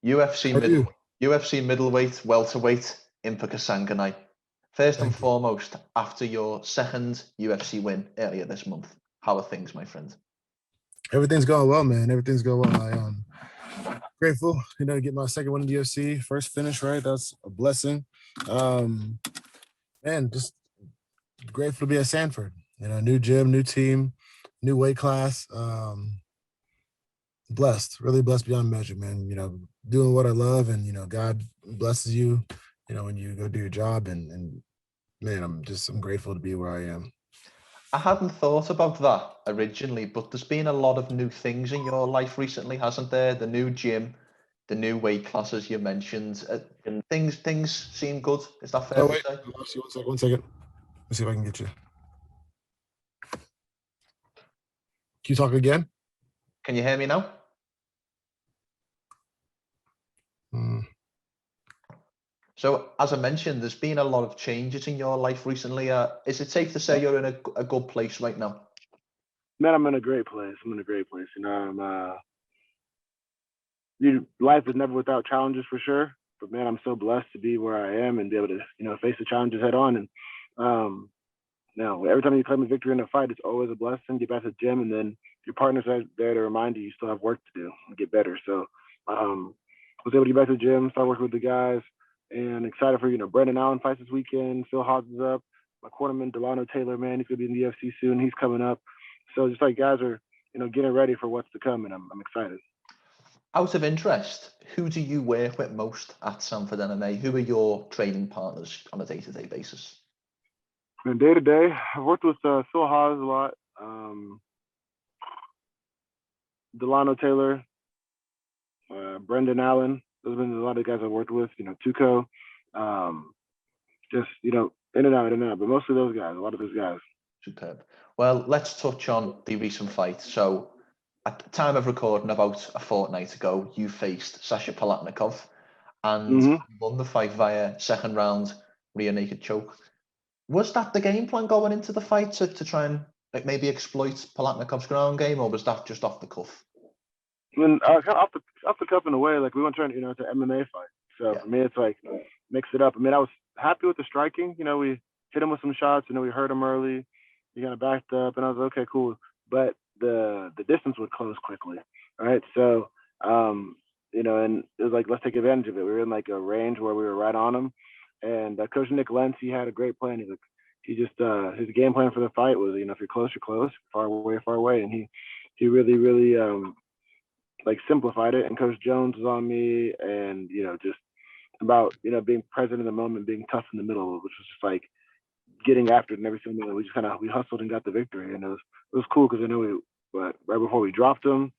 UFC How are you? UFC middleweight, welterweight, Impa Kasanganay. First and Thank you. foremost, after your second UFC win earlier this month, how are things, my friend? Everything's going well, man. Everything's going well. Grateful, to get my second one in the UFC. First finish, right? That's a blessing. Um, man, just grateful to be at Sanford. New gym, new team, new weight class. Blessed, really blessed beyond measure, man. Doing what I love, and God blesses you. When you go do your job, and man, I'm grateful to be where I am. I hadn't thought about that originally, but there's been a lot of new things in your life recently, hasn't there? The new gym, the new weight classes you mentioned, and things seem good. Is that fair Oh to wait, say? actually, 1 second. 1 second. Let's see if I can get you. Can you talk again? Can you hear me now? So, as I mentioned, there's been a lot of changes in your life recently. Is it safe to say you're in a good place right now? Man, I'm in a great place. Life is never without challenges for sure. But man, I'm so blessed to be where I am and be able to, face the challenges head on. And now every time you claim a victory in a fight, it's always a blessing. Get back to the gym, and then your partners are there to remind you still have work to do and get better. So was able to get back to the gym, start working with the guys, and excited for Brendan Allen fights this weekend. Phil Hodge is up. My cornerman Delano Taylor, man, he's gonna be in the UFC soon. He's coming up. So just like guys are getting ready for what's to come, and I'm excited. Out of interest, who do you work with most at Sanford MMA? Who are your training partners on a day-to-day basis? And day to day, I've worked with Phil Hodge a lot, Delano Taylor, Brendan Allen. Those have been a lot of guys I've worked with. Tuco, just in and out. But mostly those guys. A lot of those guys. Superb. Well, let's touch on the recent fight. So, at the time of recording, about a fortnight ago, you faced Sasha Palatnikov and won the fight via second round rear naked choke. Was that the game plan going into the fight to try and maybe exploit Palatnikov's ground game, or was that just off the cuff? I mean, kind of off the cuff in a way. Like we want to turn it's an MMA fight. So for me, it's like mix it up. I mean, I was happy with the striking. We hit him with some shots. We hurt him early. He kind of backed up, and I was okay, cool. But the distance would close quickly, right? So, and it was like, let's take advantage of it. We were in like a range where we were right on him. And Coach Nick Lentz, he had a great plan. His game plan for the fight was, if you're close, you're close. Far away. And he really, like simplified it. And Coach Jones was on me, and, just about, being present in the moment, being tough in the middle, which was just like, getting after it and every single minute. We hustled and got the victory, and it was cool because right before we dropped him,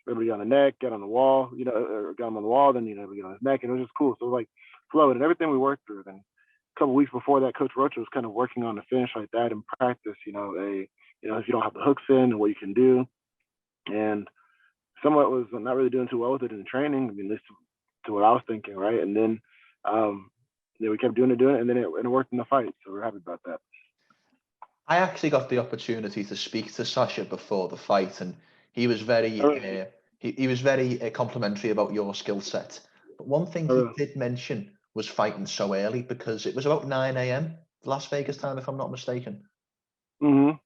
everybody got on the neck, got on the wall, or got him on the wall, then we got on his neck, and it was just cool. So it was like flowed and everything we worked through. Then a couple of weeks before that, Coach Rocha was kind of working on the finish like that in practice. If you don't have the hooks in and what you can do, and somewhat was not really doing too well with it in the training. I mean, this to what I was thinking, right? And then we kept doing it, and then it worked in the fight. So we're happy about that. I actually got the opportunity to speak to Sasha before the fight, and he was very he was very complimentary about your skill set. But one thing he did mention was fighting so early, because it was about 9 a.m. Las Vegas time, if I'm not mistaken. Mm-hmm.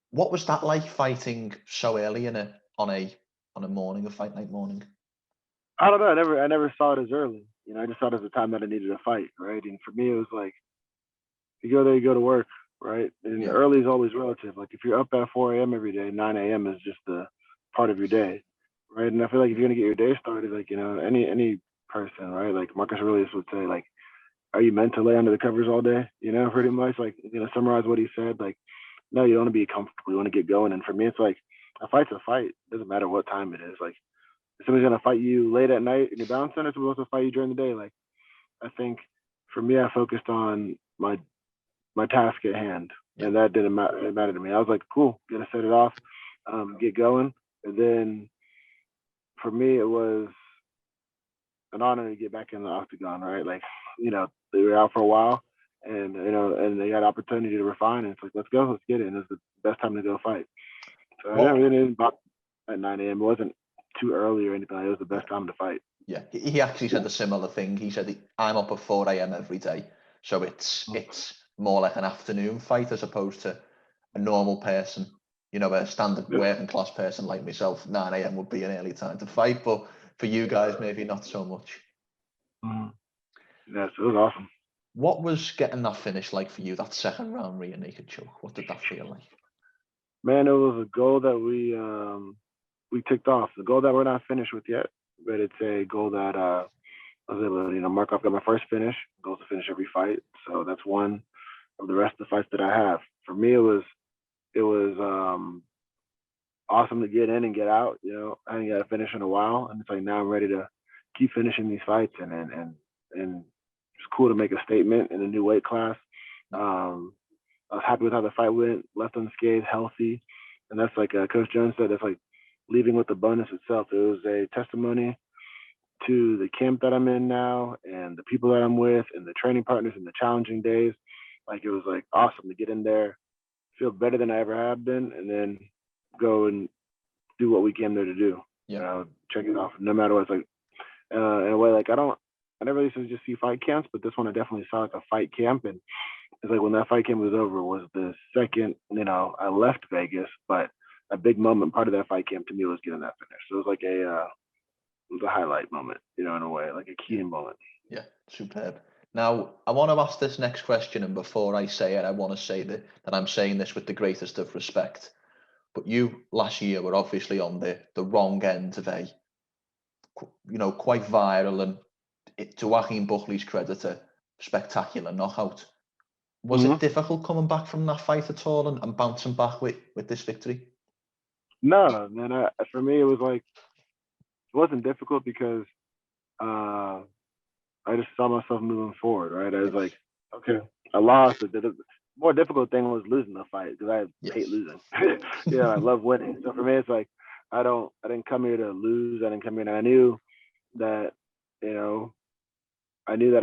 What was that like, fighting so early on a morning, a fight night morning? I don't know. I never saw it as early. I just saw it as a time that I needed to fight, right? And for me, it was like, you go there, you go to work, right? And early is always relative. Like if you're up at 4 a.m. every day, 9 a.m. is just a part of your day, right? And I feel like if you're gonna get your day started, like any person, right? Like Marcus Aurelius would say, like, are you meant to lay under the covers all day? Pretty much, like, summarize what he said. Like, no, you don't want to be comfortable. You want to get going. And for me, it's like a fight's a fight. It doesn't matter what time it is. Like, if somebody's gonna fight you late at night and you're bouncing, or somebody's supposed to fight you during the day. Like, I think for me, I focused on my task at hand, and that didn't matter. It mattered to me. I was like, cool, gonna set it off, get going, and then for me, it was an honor to get back in the octagon. Right, like they were out for a while, and and they had opportunity to refine. And it's like, let's go, let's get it. And it's the best time to go fight. So I didn't at 9 a.m. It wasn't too early or anything. It was the best time to fight. Yeah, he actually said a similar thing. He said, I'm up at 4 a.m. every day. So it's more like an afternoon fight as opposed to a normal person, you know, a standard working class person like myself. 9 a.m. would be an early time to fight, but for you guys, maybe not so much. Yes, it was awesome. What was getting that finish like for you, that second round rear naked choke? What did that feel like? Man, it was a goal that we ticked off. The goal that we're not finished with yet, but it's a goal that I was able to, mark off. Got my first finish. Goal to finish every fight. So that's one of the rest of the fights that I have. For me, it was awesome to get in and get out. I hadn't got a finish in a while, and it's like now I'm ready to keep finishing these fights, and it's cool to make a statement in a new weight class. I was happy with how the fight went, left unscathed, healthy, and that's like Coach Jones said. That's like leaving with the bonus itself. It was a testimony to the camp that I'm in now, and the people that I'm with, and the training partners, and the challenging days. Like it was like awesome to get in there, feel better than I ever have been, and then go and do what we came there to do. Yeah. Check it off. No matter what, it's like in a way, like I never used to just see fight camps, but this one I definitely saw like a fight camp, and it's like when that fight camp was over was the second, I left Vegas, but a big moment, part of that fight camp to me was getting that finish. So it was like it was a highlight moment, in a way, like a key moment. Yeah, superb. Now, I want to ask this next question, and before I say it, I want to say that I'm saying this with the greatest of respect. But you last year were obviously on the wrong end of a, quite viral and, to Joaquin Buckley's credit, a spectacular knockout. Was it difficult coming back from that fight at all and bouncing back with this victory? No, man. For me, it was like it wasn't difficult because I just saw myself moving forward. Right, I was like, okay, I lost. The more difficult thing was losing the fight because I hate losing. I love winning. So for me, it's like I didn't come here to lose. I didn't come here, and I knew that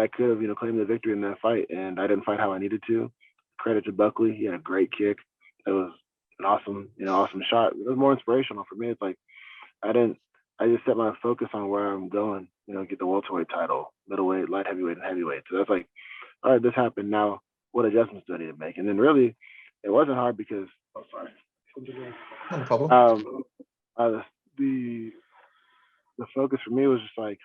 I could have claimed the victory in that fight, and I didn't fight how I needed to. Credit to Buckley, he had a great kick. It was an awesome shot. It was more inspirational for me. It's like I just set my focus on where I'm going. Get the welterweight title, middleweight, light heavyweight, and heavyweight. So that's like, all right, this happened. Now, what adjustments do I need to make? And then really, it wasn't hard because No problem. The focus for me was just like,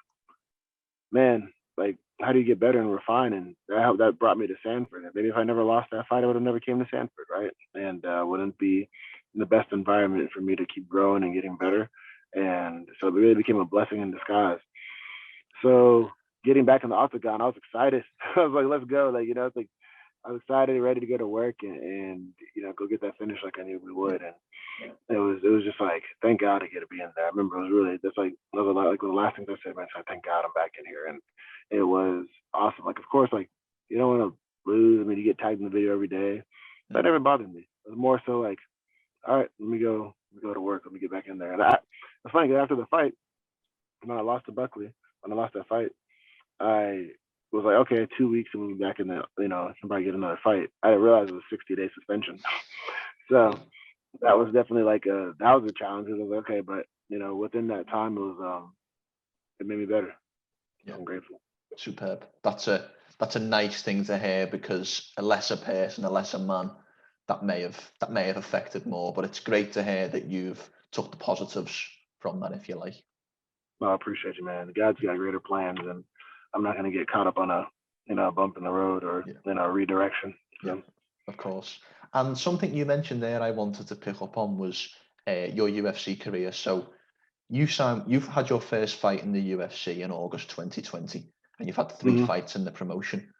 man, like how do you get better and refine? And that brought me to Sanford. And maybe if I never lost that fight, I would have never came to Sanford, right? And wouldn't be in the best environment for me to keep growing and getting better. And so it really became a blessing in disguise. So getting back in the octagon, I was excited. I was like, let's go. Like, it's like I was excited, ready to go to work and go get that finish like I knew we would. And it was just like, thank God to get to be in there. I remember it was really, that was a lot, like the last things I said, man, so thank God I'm back in here. And it was awesome. Like, of course, like you don't want to lose. I mean, you get tagged in the video every day. That never bothered me. It was more so like, all right, let me go to work. Let me get back in there. And it's funny because after the fight, when I lost to Buckley, when I lost that fight, I was like, okay, 2 weeks and we'll be back in the, I can probably get another fight. I didn't realize it was a 60-day suspension. So that was definitely like that was a challenge. It was like, okay, but within that time, it made me better. Yeah. I'm grateful. Superb. That's a nice thing to hear because a lesser person, a lesser man, that may have affected more. But it's great to hear that you've took the positives from that, if you like. Well, I appreciate you, man. God's got greater plans, and I'm not going to get caught up on a bump in the road or redirection. So. Yeah, of course. And something you mentioned there, I wanted to pick up on was your UFC career. So you've had your first fight in the UFC in August 2020, and you've had 3 fights in the promotion,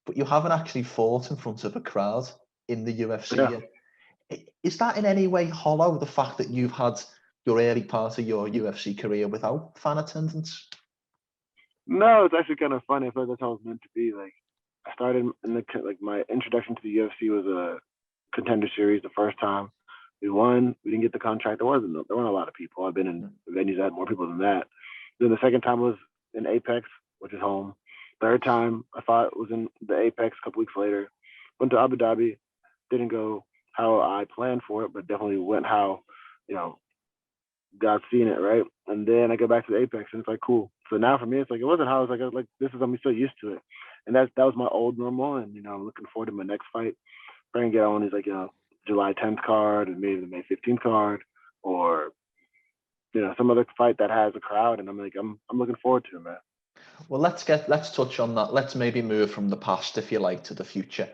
but you haven't actually fought in front of a crowd in the UFC yet. Is that in any way hollow, the fact that you've had your early part of your UFC career without fan attendance? No, it's actually kind of funny. I feel like that's how it's meant to be. Like I started in my introduction to the UFC was a Contender Series the first time. We won. We didn't get the contract. There weren't a lot of people. I've been in venues that had more people than that. Then the second time was in Apex, which is home. Third time I fought was in the Apex a couple weeks later. Went to Abu Dhabi. Didn't go how I planned for it, but definitely went how God's seen it, right? And then I go back to the Apex, and it's like cool. So now for me, it's like it wasn't how I was like this is I'm so used to it, and that was my old normal. And I'm looking forward to my next fight. Trying to get on these like July 10th card and maybe the May 15th card, or some other fight that has a crowd, and I'm looking forward to it, man. Well, let's touch on that. Let's maybe move from the past, if you like, to the future.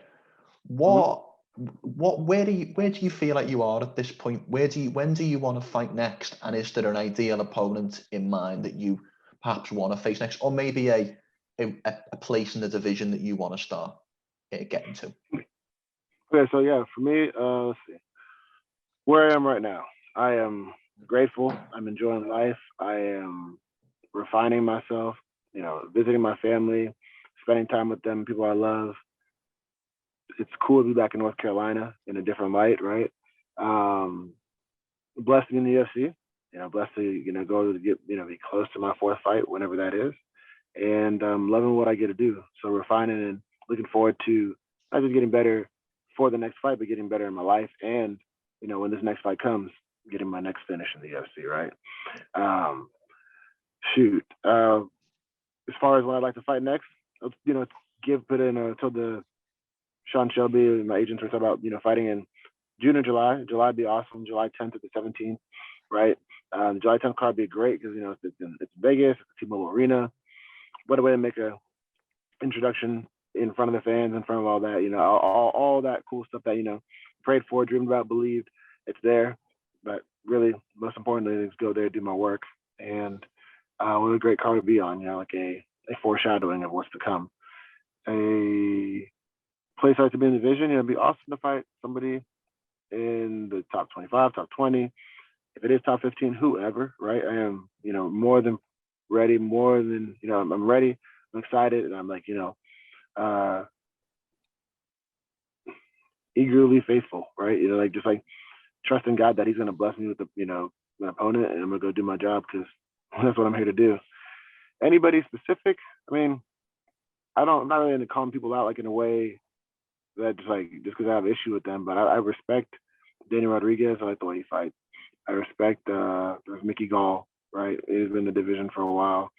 Where do you feel like you are at this point? When do you want to fight next? And is there an ideal opponent in mind that you perhaps want to face next, or maybe a place in the division that you want to start getting to? Okay, so yeah, for me, let's see. Where I am right now, I am grateful. I'm enjoying life. I am refining myself, visiting my family, spending time with them, people I love. It's cool to be back in North Carolina in a different light, right? Blessed to be in the UFC, blessed to, go to get, be close to my fourth fight, whenever that is. And loving what I get to do. So refining and looking forward to not just getting better for the next fight, but getting better in my life. And, when this next fight comes, getting my next finish in the UFC, right? As far as what I'd like to fight next, put in told the Sean Shelby and my agents were talking about, fighting in June or July. July would be awesome. July 10th to the 17th, right? July 10th card would be great because, it's Vegas, it's T-Mobile Arena. What a way to make a introduction in front of the fans, in front of all that, all that cool stuff that, prayed for, dreamed about, believed. It's there. But really, most importantly, is go there, do my work. And what a great card to be on, like a foreshadowing of what's to come. A place I like to be in the division, it'd be awesome to fight somebody in the top 25, top 20. If it is top 15, whoever, right? I am, more than ready, I'm ready. I'm excited, and I'm like, eagerly faithful, right? Just trusting God that He's going to bless me with my opponent, and I'm going to go do my job because that's what I'm here to do. Anybody specific? I'm not really into calling people out in a way that just because I have an issue with them, but I respect Danny Rodriguez. I like the way he fights. I respect there's Mickey Gall, right? He's been in the division for a while.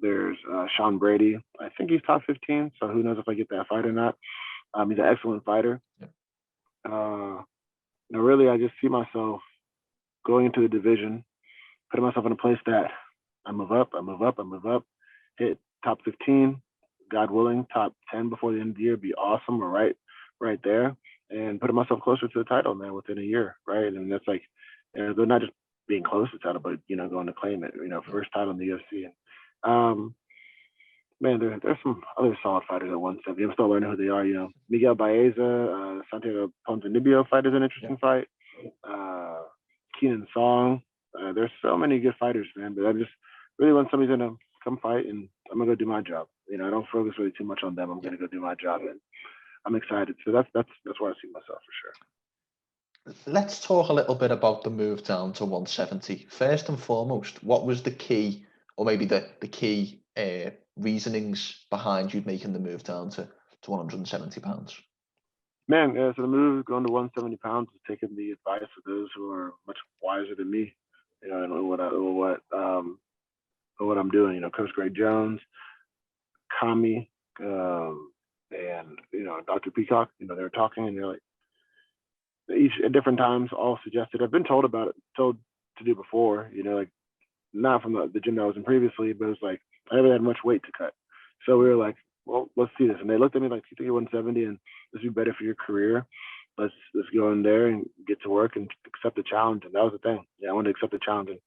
There's Sean Brady. I think he's top 15, so who knows if I get that fight or not. He's an excellent fighter. Really, I just see myself going into the division, putting myself in a place that I move up, hit top 15, God willing, top 10 before the end of the year, be awesome, or right there, and putting myself closer to the title, man, within a year, right? And that's they're not just being close to the title, but going to claim it, first title in the UFC. And man, there's some other solid fighters at 170. I'm still learning who they are. Miguel Baeza, Santiago Ponzinibbio fight is an interesting fight. Keenan Song. There's so many good fighters, man. But I just really want somebody's gonna come fight, and I'm gonna go do my job. I don't focus really too much on them. I'm gonna go do my job, and I'm excited. So that's where I see myself for sure. Let's talk a little bit about the move down to 170. First and foremost, what was the key, or maybe the key reasonings behind you making the move down to 170 pounds? Man, so the move going to 170 pounds is taking the advice of those who are much wiser than me, and what I'm doing. Coach Greg Jones, Kami, and Dr. Peacock. They were talking, and they're like, each at different times, all suggested. I've been told to do before. Not from the gym that I was in previously, but it's like I never had much weight to cut. So we were like, well, let's see this. And they looked at me like, you think you're 170 and this would be better for your career? Let's go in there and get to work and accept the challenge. And that was the thing. I wanted to accept the challenge. And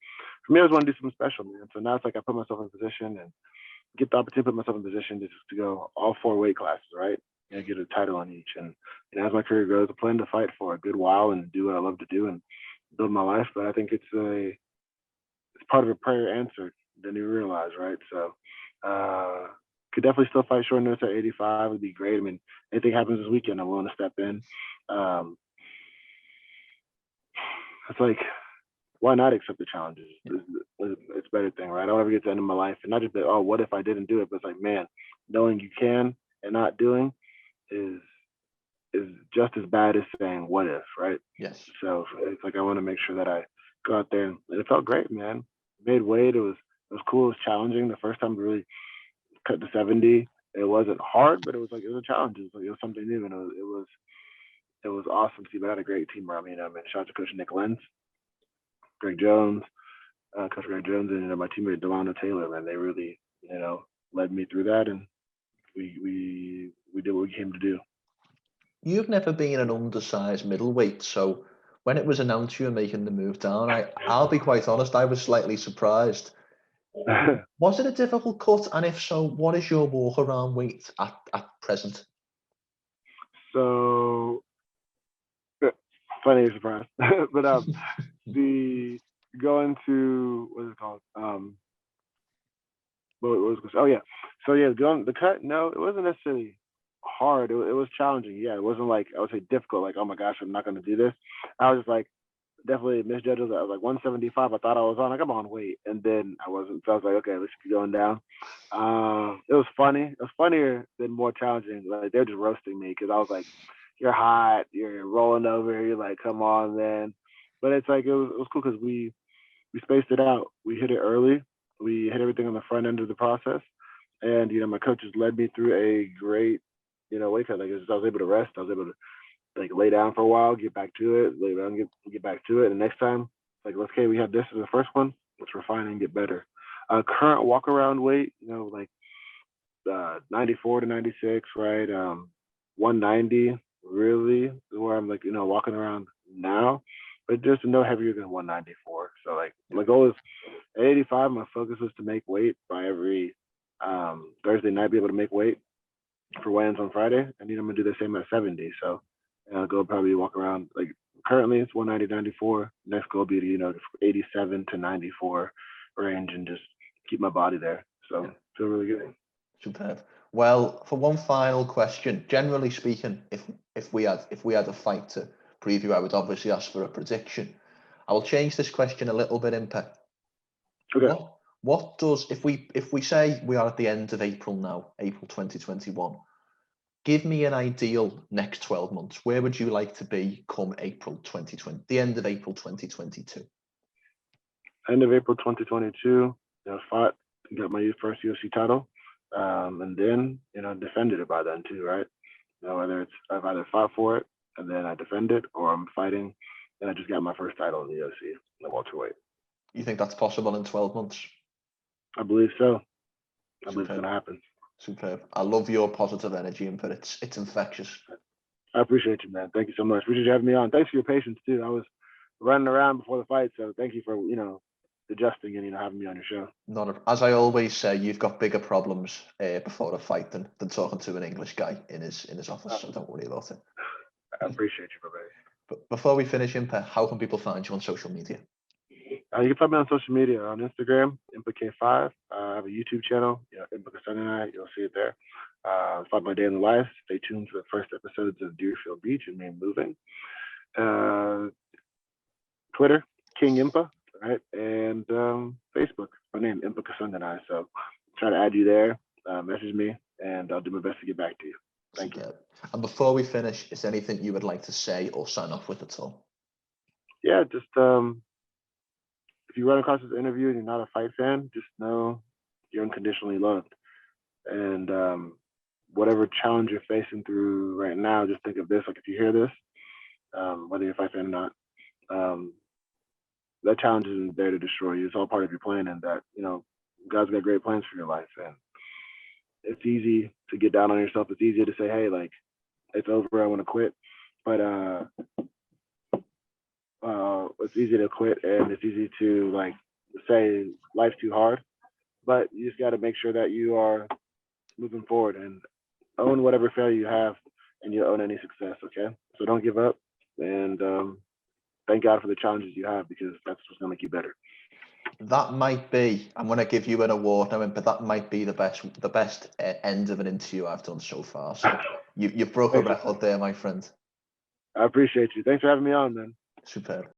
for me, I was want to do something special, man. So now it's like I put myself in position and get the opportunity to put myself in position to go all 4 weight classes, right? And get a title on each. And as my career goes, I plan to fight for a good while and do what I love to do and build my life. But I think it's part of a prayer answered than you realize, right? So could definitely still fight short notice at 85 would be great. Anything happens this weekend, I'm willing to step in. It's like, why not accept the challenges? It's a better thing, right? I don't ever get to the end of my life and not just what if I didn't do it? But it's like, man, knowing you can and not doing is just as bad as saying what if, right? Yes. So it's like I want to make sure that I go out there, and it felt great, man. Made weight. It was cool. It was challenging. The first time to really cut to 70. It wasn't hard, but it was a challenge. It was something new, and it was awesome to see. But I had a great team around me. Shout out to Coach Nick Lenz, Greg Jones, Coach Greg Jones, and my teammate Delano Taylor. Man, they really led me through that, and we did what we came to do. You've never been an undersized middleweight, so when it was announced you were making the move down, I'll be quite honest, I was slightly surprised. Was it a difficult cut? And if so, what is your walk around weight at present? So, funny surprise. But the going to, what is it called? What was it? Oh yeah. So yeah, going the cut. No, it wasn't necessarily hard. It was challenging. Yeah, it wasn't like I would say difficult. Like, oh my gosh, I'm not going to do this. I was just like definitely misjudged. I was like 175. I thought I was on. Like, I'm on weight, and then I wasn't. So I was like, okay, let's keep going down. It was funny. It was funnier than more challenging. Like, they're just roasting me because I was like, you're hot. You're rolling over. You're like, come on, man. But it's like it was cool because we spaced it out. We hit it early. We hit everything on the front end of the process, and my coaches led me through a great weight cut. Like, I was able to rest. I was able to lay down for a while, get back to it, lay down, get back to it. And the next time, okay, we had this as the first one. Let's refine and get better. Current walk around weight, 94 to 96, right? 190 really is where I'm walking around now, but just no heavier than 194. So my goal is at 85. My focus is to make weight by every Thursday night, be able to make weight for weigh-ins on Friday. And I'm gonna do the same at 70. So I'll go probably walk around currently it's 190, 94. Next goal will be to 87 to 94 range and just keep my body there. So feel really good. Superb. Well, for one final question, generally speaking, if we had a fight to preview, I would obviously ask for a prediction. I will change this question a little bit, Impa. Okay. What does, if we say we are at the end of April now, April 2021, give me an ideal next 12 months. Where would you like to be come April 2020, the end of April 2022? End of April 2022, fought, got my first UFC title, and then, defended it by then too, right? Whether it's I've either fought for it and then I defend it, or I'm fighting and I just got my first title in the UFC, the welterweight. You think that's possible in 12 months? I believe so. I believe it's going to happen. Superb. I love your positive energy, but it's infectious. I appreciate you, man. Thank you so much. Appreciate you having me on. Thanks for your patience too. I was running around before the fight, so thank you for adjusting and having me on your show. As I always say, you've got bigger problems before a fight than talking to an English guy in his office. So don't worry about it. I appreciate you, brother. But before we finish, Impa, how can people find you on social media? You can find me on social media on Instagram, Impa K5. I have a YouTube channel, Impa Kasanganay. You'll see it there. Find my day in the life. Stay tuned for the first episodes of Deerfield Beach and Me Moving. Twitter, King Impa, right? And Facebook, my name, Impa Kasanganay. So try to add you there, message me, and I'll do my best to get back to you. Thank you. And before we finish, is there anything you would like to say or sign off with at all? Yeah, just if you run across this interview and you're not a fight fan, just know you're unconditionally loved. And whatever challenge you're facing through right now, just think of this. If you hear this, whether you're a fight fan or not, that challenge isn't there to destroy you. It's all part of your plan, and that God's got great plans for your life. And it's easy to get down on yourself. It's easy to say, hey, it's over, I want to quit. But it's easy to quit, and it's easy to say life's too hard. But you just got to make sure that you are moving forward and own whatever failure you have, and you own any success. Okay, so don't give up, and thank God for the challenges you have, because that's what's going to make you better. That might be, I'm going to give you an award now, but that might be the best end of an interview I've done so far. So you've broke a record there, my friend. I appreciate you. Thanks for having me on, man. Superb.